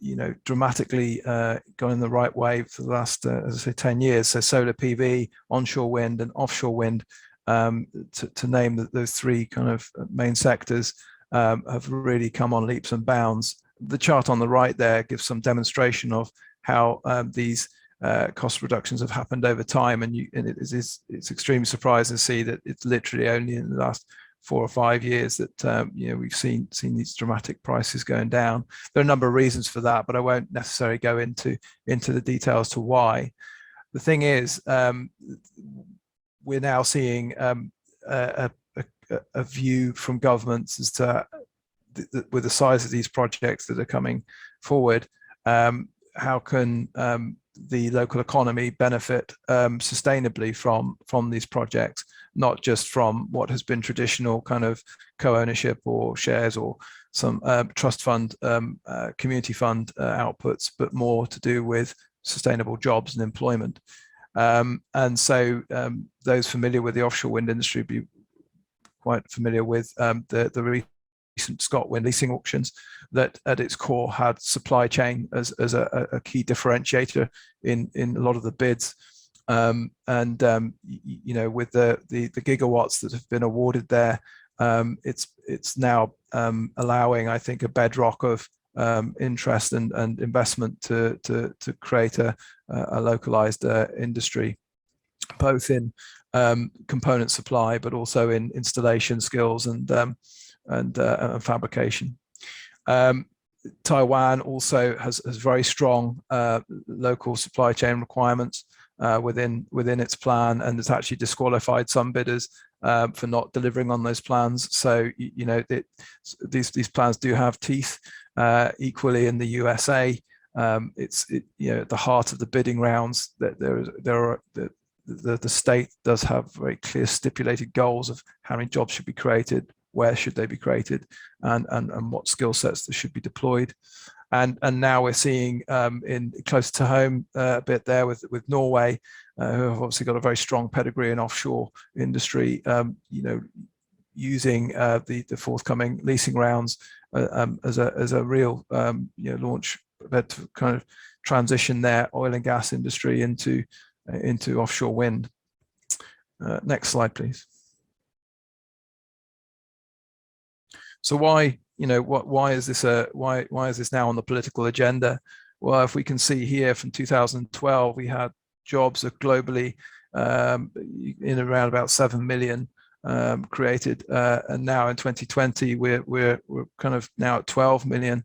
you know, dramatically gone in the right way for the last, as I say, 10 years. So solar PV, onshore wind, and offshore wind, to name those three kind of main sectors, have really come on leaps and bounds. The chart on the right there gives some demonstration of how these cost reductions have happened over time, and it's extremely surprising to see that it's literally only in the last 4 or 5 years that you know, we've seen these dramatic prices going down. There are a number of reasons for that, but I won't necessarily go into the details to why. The thing is, we're now seeing a view from governments as to with the size of these projects that are coming forward, how can the local economy benefit sustainably from these projects, not just from what has been traditional kind of co-ownership or shares or some trust fund, community fund outputs, but more to do with sustainable jobs and employment. And so those familiar with the offshore wind industry be quite familiar with the recent ScotWind leasing auctions that at its core had supply chain as a key differentiator in a lot of the bids. You know, with the gigawatts that have been awarded there, it's now allowing, I think, a bedrock of interest and investment to create a localized industry, both in component supply, but also in installation skills and fabrication. Taiwan also has very strong local supply chain requirements within its plan, and it's actually disqualified some bidders for not delivering on those plans. So you know, these plans do have teeth. Equally in the USA, it's you know, at the heart of the bidding rounds that the state does have very clear stipulated goals of how many jobs should be created, where should they be created, and what skill sets that should be deployed. And now we're seeing in close to home a bit there with Norway, who have obviously got a very strong pedigree in offshore industry, you know, using the forthcoming leasing rounds as a real you know, launch pad to kind of transition their oil and gas industry into offshore wind. Next slide, please. So why, you know, why is this now on the political agenda? Well, if we can see here from 2012, we had jobs globally in around about 7 million created, and now in 2020 we're kind of now at 12 million,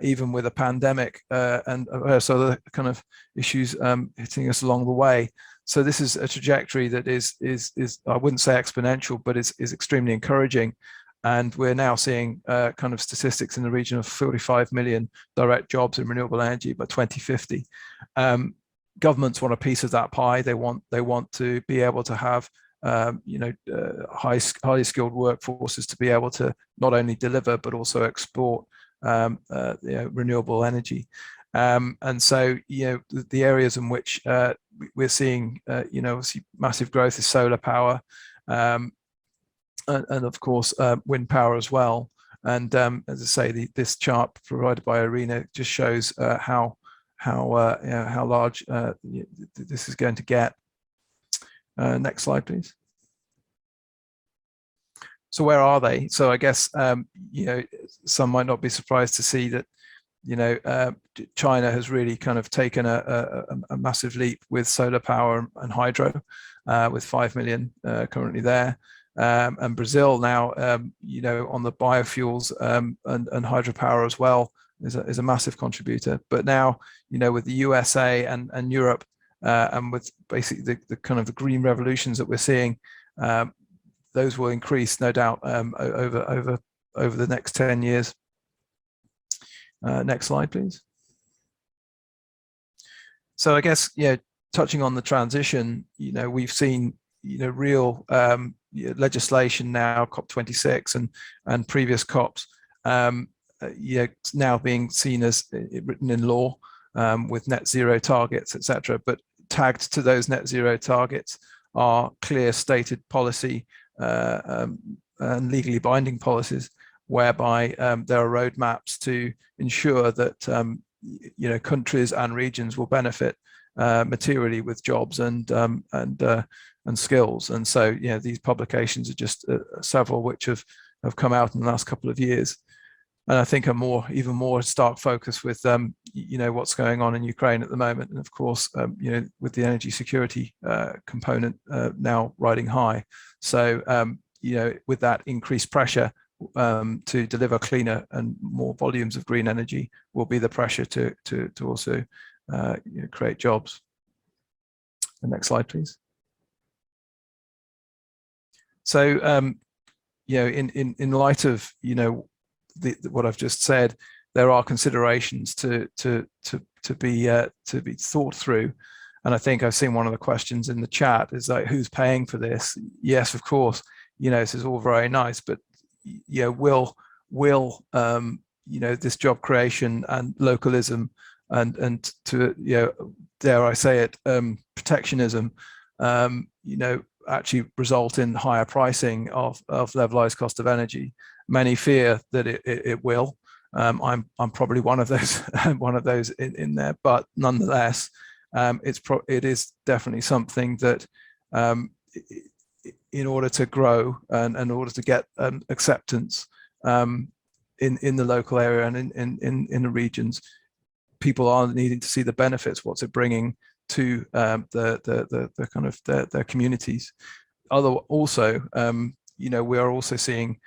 even with a pandemic and so the kind of issues hitting us along the way. So this is a trajectory that is I wouldn't say exponential, but is extremely encouraging. And we're now seeing kind of statistics in the region of 45 million direct jobs in renewable energy by 2050. governments want a piece of that pie. They want to be able to have highly skilled workforces to be able to not only deliver but also export renewable energy. And so the areas in which we're seeing obviously massive growth is solar power, and of course wind power as well. And as I say, this chart provided by Irina just shows how large this is going to get. Next slide, please. So where are they? So I guess some might not be surprised to see that China has really kind of taken a massive leap with solar power and hydro, with 5 million currently there. And Brazil now, on the biofuels and hydropower as well, is a massive contributor. But now, with the USA and Europe, and with basically the kind of the green revolutions that we're seeing, those will increase, no doubt, over the next 10 years. Next slide, please. So I guess, touching on the transition, we've seen, real legislation now, COP26 and previous COPs, now being seen as written in law, with net zero targets, etc. But tagged to those net zero targets are clear stated policy and legally binding policies, whereby there are roadmaps to ensure that countries and regions will benefit materially with jobs and skills. And so these publications are just several which have come out in the last couple of years. And I think even more stark focus with what's going on in Ukraine at the moment, and of course with the energy security component now riding high. So with that increased pressure to deliver cleaner and more volumes of green energy will be the pressure to also create jobs. The next slide, please. So in light of what I've just said, there are considerations to be thought through. And I think I've seen one of the questions in the chat is like, who's paying for this? Yes, of course, this is all very nice, but will this job creation and localism and to dare I say it, protectionism, actually result in higher pricing of levelized cost of energy? Many fear that it will. I'm probably one of those in there, but nonetheless, it is definitely something that in order to grow and in order to get acceptance in the local area and in the regions, people are needing to see the benefits. What's it bringing to the kind of their communities? Also, we are also seeing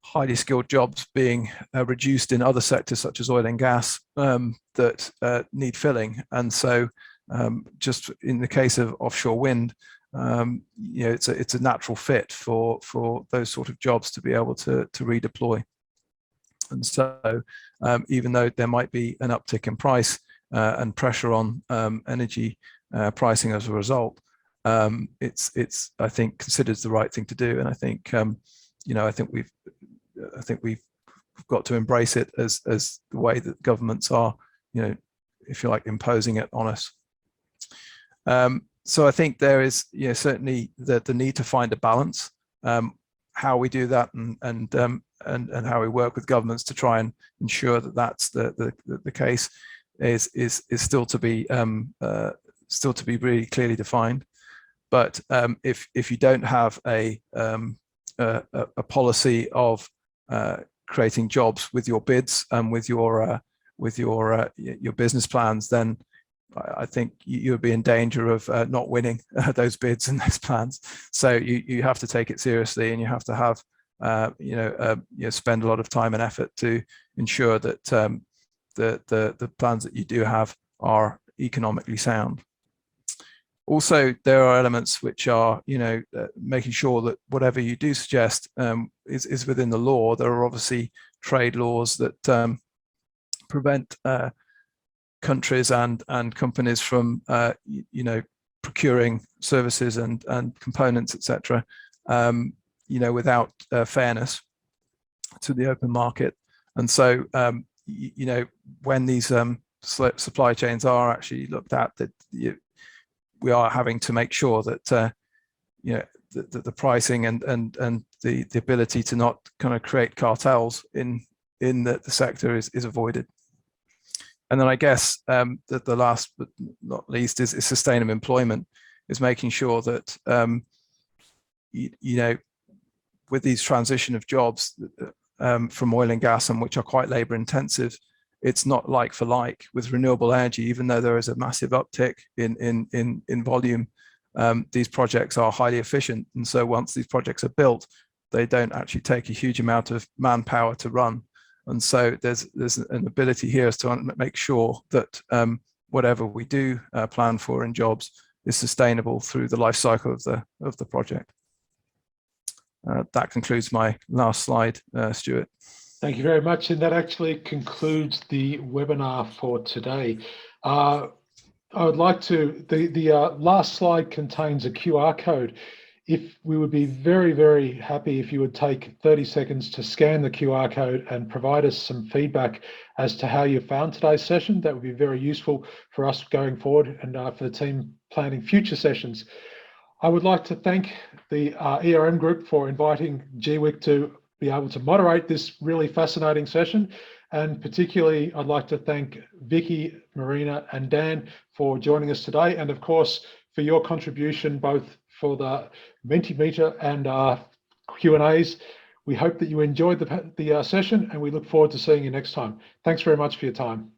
highly skilled jobs being reduced in other sectors such as oil and gas that need filling. And so just in the case of offshore wind, it's a natural fit for those sort of jobs to be able to redeploy. And so even though there might be an uptick in price and pressure on energy pricing as a result, it's I think considered the right thing to do. And I think I think we've got to embrace it as the way that governments are, if you like, imposing it on us. So I think there is certainly the need to find a balance. How we do that and how we work with governments to try and ensure that that's the case is still to be really clearly defined. But if you don't have a policy of creating jobs with your bids and with your business plans, then I think you would be in danger of not winning those bids and those plans. So you have to take it seriously, and you have to have spend a lot of time and effort to ensure that the plans that you do have are economically sound. Also, there are elements which are, making sure that whatever you do suggest is within the law. There are obviously trade laws that prevent countries and companies from procuring services and components, etc. Without fairness to the open market. And so when these supply chains are actually looked at, that we are having to make sure that the pricing and the ability to not kind of create cartels in the sector is avoided. And then I guess that the last but not least is sustainable employment, is making sure that with these transition of jobs from oil and gas, and which are quite labor intensive, it's not like for like with renewable energy. Even though there is a massive uptick in volume, these projects are highly efficient, and so once these projects are built, they don't actually take a huge amount of manpower to run. And so there's an ability here is to make sure that whatever we do plan for in jobs is sustainable through the life cycle of the project. That concludes my last slide, Stuart.
Thank you very much. And that actually concludes the webinar for today. I would like to, the last slide contains a QR code. If we would be very, very happy if you would take 30 seconds to scan the QR code and provide us some feedback as to how you found today's session. That would be very useful for us going forward and for the team planning future sessions. I would like to thank the ERM group for inviting GWIC to be able to moderate this really fascinating session. And particularly, I'd like to thank Vicky, Marina, and Dan for joining us today. And of course, for your contribution, both for the Mentimeter and Q&As. We hope that you enjoyed the session, and we look forward to seeing you next time. Thanks very much for your time.